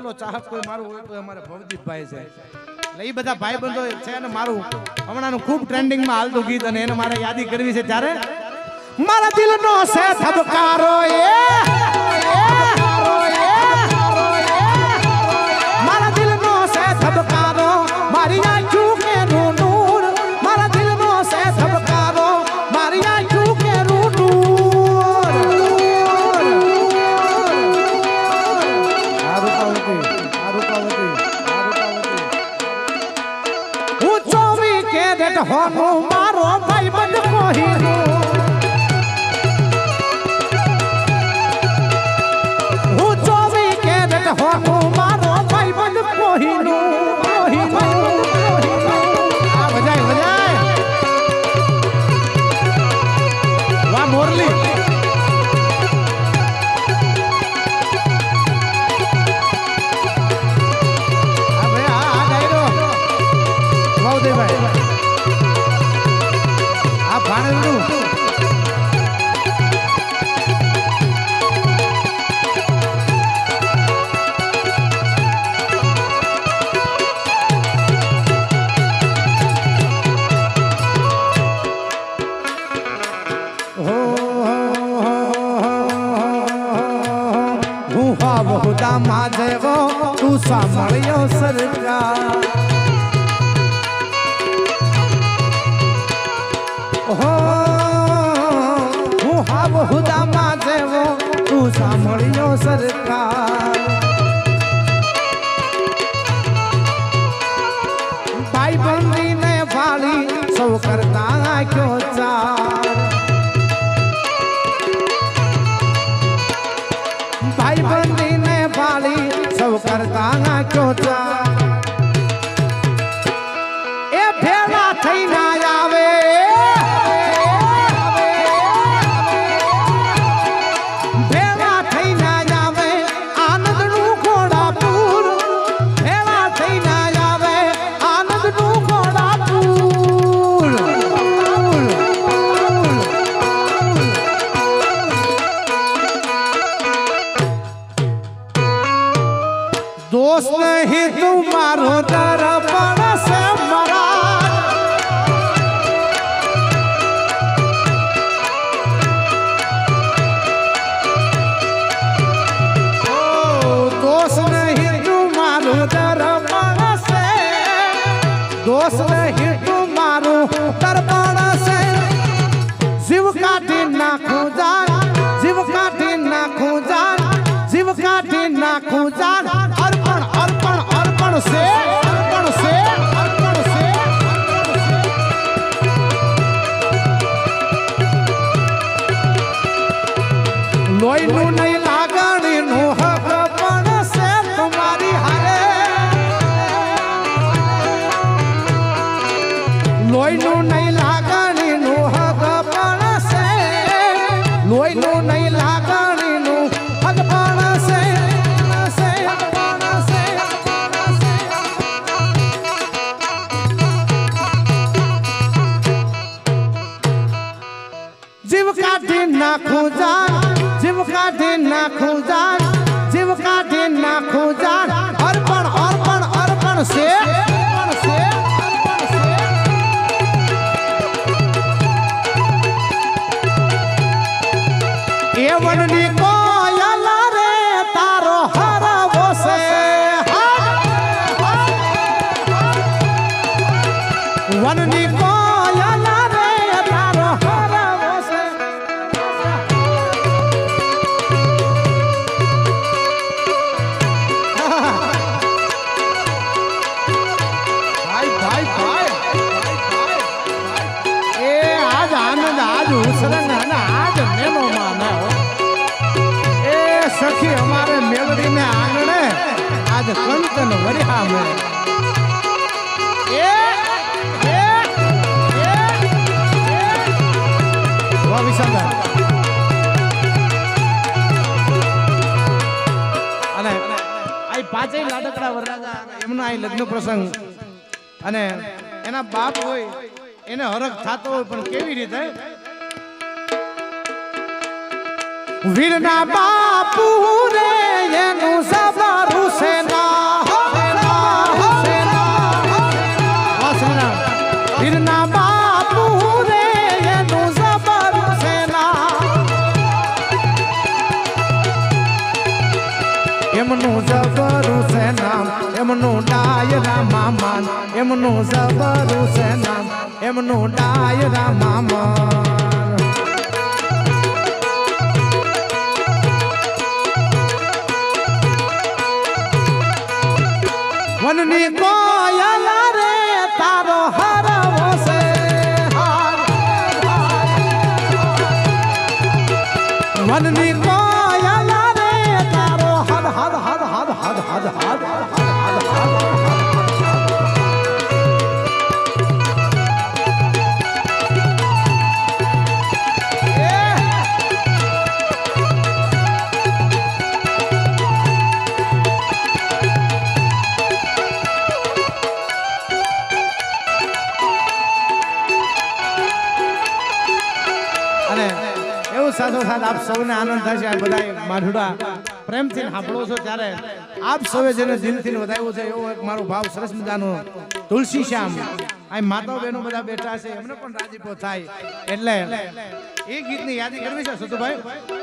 બનેલો ચાહક કોઈ મારું હોય તો અમારે ભવદીપભાઈ છે એટલે એ બધા ભાઈબંધો છે ને મારું હમણાંનું ખૂબ ટ્રેન્ડિંગમાં હાલતું ગીત અને એને મારે યાદી કરવી છે ત્યારે મારા દિલનો છે ધબકારો મારા દિલનો છે ધબકારો મારી આંખો કે નૂર મારા દિલનો છે ધબકારો મારી આંખો કે નૂર હું 24 કેરેટ હોનું મારો ભાઈબંધ કોહીનું હોનું મારો ભાઈબંધ કોહીનું આ વજાય વાહ મોરલી હવે આ ડાયરો વાવદેભાઈ આ ભાણેજનું बहुदा माधेवो तू सामळ्यो सरकार हो હું હા बहुदा माधेवो तू सामळ्यो सरकार भाईबंधी ने वाली सौ करता क्यों चार भाईबंधी ने वाली सौ करता क्यों चार ए भेला थई ना आवे भेला थई ना आवे आनंद નું ઘોડાપુર भेला थई ના આવે આનંદ નું ઘોડાપુર दोस्त नहीं तुम्हारो दर्पण से मरा दोस्त नहीं तुम्हारो दर्पण से दोस्त नहीं तुम्हारो दर्पण से जीव काटी नाखू जान जीव काटी नाखू जान जीव काटी नाखू जान अर्पण अर्पण अर्पण से लोई नु नहीं लागणी नु हक पण से तुम्हारी हारे लोई नु नहीं लागणी नु हक पण से लोई नु नहीं लागणी नु हक पण से जीव काटी नाखू जान जीव काटी नाखू जान जीव काटी नाखू जान अर्पण अर्पण अर्पण से ए वननी कोयल रे तारो हरवो से वननी कोयल रे तारो हरवो से उसरंग है ना आज मेलो माने हो ए सखी हमारे मेलड़ी में आंगणे आज कंचन वरिया में ए वो विशाल અને આ પાછે લાડકડા વરરાજા એમનો આ લગ્ન પ્રસંગ અને એના બાપ હોય એને હરખ થાતો હોય પણ કેવી રીતે વીરના બાપુ રે એનું સબરું છે જબરું છે નામ એમનું ડાયરા મામાન એમનું જબરું છે નામ એમનું ડાયરા મામાન વનની કોયલ રે તારો હરવો છે વનની કોયલ રે તારો હદ હદ હદ હદ હદ હદ સાથોસાથ આપ સૌને આનંદ થશે આ બધા માઢુડા પ્રેમથી સાંભળો છો ત્યારે આપ સૌએ જેને દિલથી વધાવ્યું છે એવો એક મારો ભાવ સરસ મજાનો તુલસી શ્યામ આ માતાઓ બહેનો બધા બેઠા છે એમને પણ રાજીપો થાય એટલે એ ગીતની યાદી કરવી છે સતુભાઈ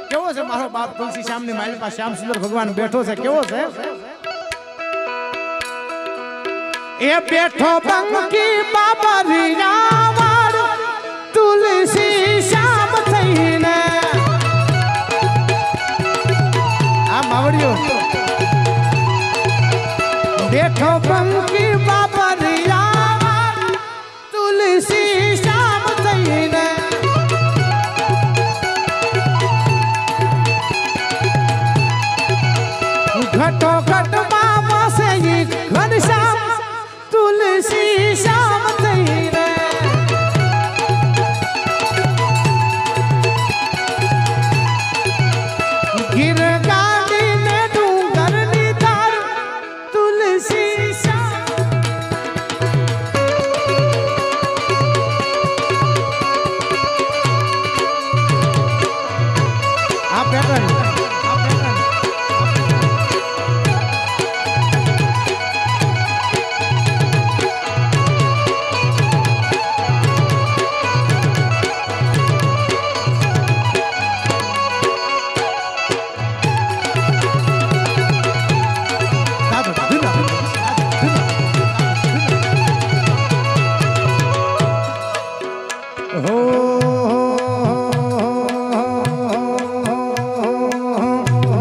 કેવો છે મારો બાપ તુલસી શ્યામની મારી પાસે શ્યામ સુંદર ભગવાન બેઠો છે કેવો છે એ બેઠો બંકી બાબા રીરાવાડ તુલસી શ્યામ થઈને બેઠો બંકી બાબરિયા તુલસી શ્યામ થઈને ઘટો ઘટમાં વસે ઘનશ્યામ તુલસી શ્યામ થઈને ગીર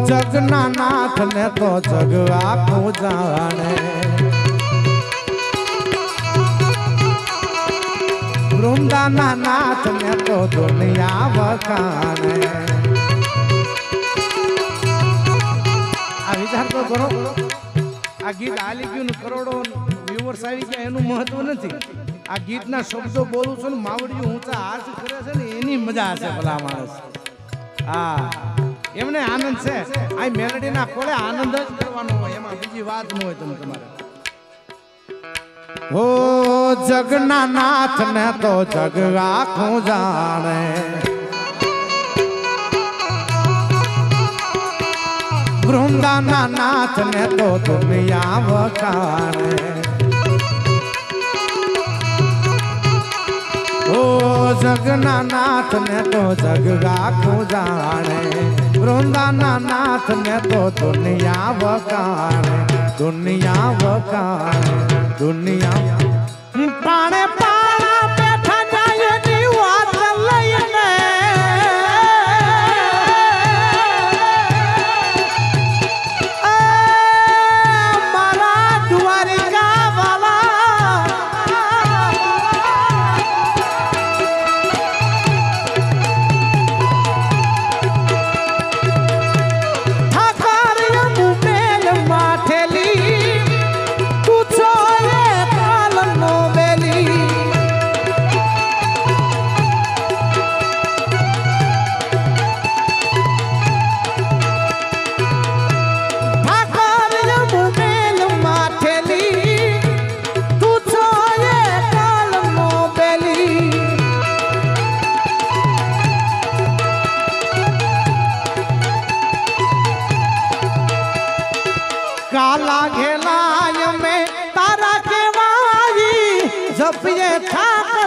જગના નાથ ને તો જગ આખું જાણે વૃંદાના નાથ ને તો દુનિયા વખાણે આ વિચાર તો કરો આ ગીત હાલી ગયું ને કરોડો વ્યુઅર્સ આવી ગયા એનું મહત્વ નથી આ ગીતના શબ્દો બોલું છું ને માવડિયું ઊંચા હાથ કરે છે ને એની મજા હશે ભલા માણસ હા એમને આનંદ છે આ મેલેડીના કોળે આનંદ જ કરવાનો હોય એમાં બીજી વાત ન હોય તમારે હો જગના નાથ ને તો જગ આખું જાણે વૃંદાના નાથ ને તો દુનિયા વખાણે ઓ જગના નાથ ને તો જગ આખું જાણે વૃંદાના નાથ ને તો દુનિયા વખાણે દુનિયા વખાણે દુનિયા પાણે પાણા બેઠા જાય ની વાત લઈને મારા દ્વારિકા વાલા काला घेलाय में तारा के वाई जपिए ठाक